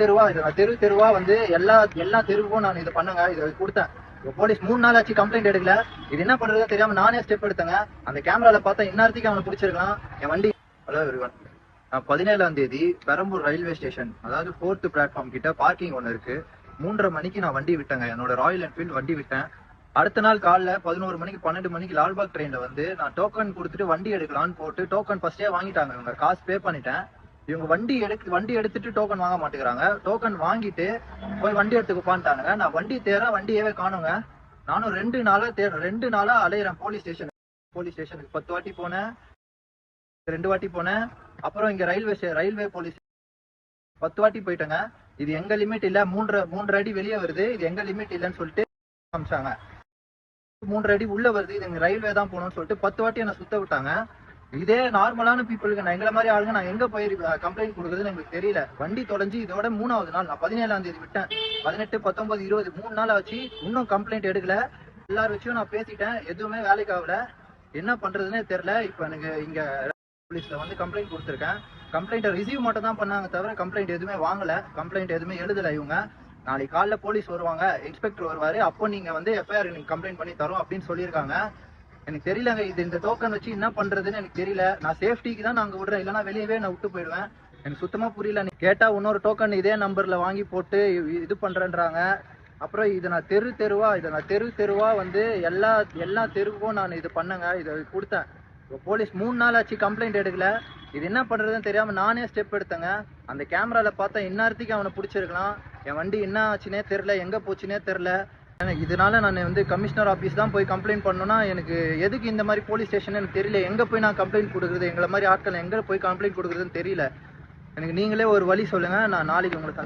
தெருவா தெரு தெருவா வந்து எல்லா எல்லா தெருவுக்கும் நான் இதை பண்ணுங்க, இதை கொடுத்தேன். போலீஸ் 3 நாள் ஆச்சு கம்ப்ளைண்ட் எடுக்கல. இது என்ன பண்றதோ தெரியாம நானே ஸ்டெப் எடுத்தேங்க. அந்த கேமரால பார்த்தா இந்நேரத்துக்கு அவனை பிடிச்சிருக்கலாம். என் வண்டி ஹலோ எவ்ரிவன். 17ஆம் தேதி பெரம்பூர் ரயில்வே ஸ்டேஷன், அதாவது 4th பிளாட்ஃபார்ம் கிட்ட பார்க்கிங் ஒன்று இருக்கு. 3:30 மணிக்கு நான் வண்டி விட்டேங்க, என்னோட ராயல் என்ஃபீல்டு வண்டி விட்டேன். அடுத்த நாள் காலைல 11 மணிக்கு 12 மணிக்கு லால்பாக் ட்ரெயின்ல வந்து நான் டோக்கன் கொடுத்துட்டு வண்டி எடுக்கலான்னு போட்டு டோக்கன் ஃபர்ஸ்டே வாங்கிட்டாங்க. இவங்க காசு பே பண்ணிட்டேன். இவங்க வண்டி எடுத்துட்டு டோக்கன் வாங்க மாட்டேங்கிறாங்க. டோக்கன் வாங்கிட்டு போய் வண்டி எடுத்துக்கு உட்காந்துட்டானுங்க. நான் வண்டி தேடுறேன், வண்டியவே காணுங்க. நானும் 2 நாளா அலையிறேன் போலீஸ் ஸ்டேஷனுக்கு 10 வாட்டி போனேன், 2 வாட்டி போனேன். அப்புறம் இங்க ரயில்வே போலீஸ் 10 வாட்டி போயிட்டேங்க. இது எங்க லிமிட் இல்ல, 3 அடி வெளியே வருது, இது எங்க லிமிட் இல்லைன்னு சொல்லிட்டு காமிச்சாங்க. 3 அடி உள்ள வருது, இது எங்க ரயில்வே தான் போகணும்னு சொல்லிட்டு 10 வாட்டி என்ன சுத்த விட்டாங்க. இதே நார்மலான பீப்புளுக்கு, நான் எங்களை மாதிரி ஆளுங்க, நான் எங்க போய் கம்ப்ளைண்ட் கொடுக்குறதுன்னு எனக்கு தெரியல. வண்டி தொலைஞ்சு இதோட 3வது நாள். நான் 17ஆம் தேதி விட்டேன். 18, 19, 20 3 நாள் ஆச்சு, இன்னும் கம்ப்ளைண்ட் எடுக்கல. எல்லாரும் வச்சும் நான் பேசிட்டேன், எதுவுமே வேலைக்கு ஆகல. என்ன பண்றதுன்னே தெரியல. இப்ப எனக்கு இங்க போலீஸ்ல வந்து கம்ப்ளைண்ட் கொடுத்துருக்கேன். கம்ப்ளைண்ட்டை ரிசீவ் மட்டும் தான் பண்ணாங்க தவிர கம்ப்ளைண்ட் எதுவுமே வாங்கல, கம்ப்ளைண்ட் எதுவுமே எழுதல இவங்க. நாளைக்கு காலைல போலீஸ் வருவாங்க, இன்ஸ்பெக்டர் வருவாரு, அப்போ நீங்க வந்து எஃப்ஐஆர் நீங்க கம்ப்ளைண்ட் பண்ணி தரோம் அப்படின்னு சொல்லியிருக்காங்க. எனக்கு தெரியலங்க, இது இந்த டோக்கன் வச்சு என்ன பண்றதுன்னு எனக்கு தெரியல. நான் சேஃப்டிக்கு தான் நாங்க விடுறேன், இல்லைன்னா வெளியவே நான் விட்டு போயிடுவேன். எனக்கு சுத்தமா புரியல. நீ கேட்டா இன்னொரு டோக்கன் இதே நம்பர்ல வாங்கி போட்டு இது பண்றேன்றாங்க. அப்புறம் இது நான் தெரு தெருவா வந்து எல்லா தெருவுக்கும் நான் இது பண்ணங்க, இதை கொடுத்தேன். போலீஸ் 3 நாள் ஆச்சு கம்ப்ளைண்ட் எடுக்கல. இது என்ன பண்றதுன்னு தெரியாம நானே ஸ்டெப் எடுத்தேங்க. அந்த கேமரால பார்த்தா இந்நேரத்துக்கு அவனை பிடிச்சிருக்கலாம். என் வண்டி என்ன ஆச்சுன்னே தெரியல, எங்க போச்சுன்னே தெரியல. இதனால நான் வந்து கமிஷனர் ஆபீஸ் தான் போய் கம்ப்ளைண்ட் பண்ணணும்னா, எனக்கு எதுக்கு இந்த மாதிரி போலீஸ் ஸ்டேஷன் எனக்கு தெரியல. எங்க போய் நான் கம்ப்ளைண்ட் கொடுக்குறது, எங்களை மாதிரி ஆட்கள் எங்க போய் கம்ப்ளைண்ட் கொடுக்குறதுன்னு தெரியல. எனக்கு நீங்களே ஒரு வழி சொல்லுங்க. நான் நாளைக்கு உங்களுக்கு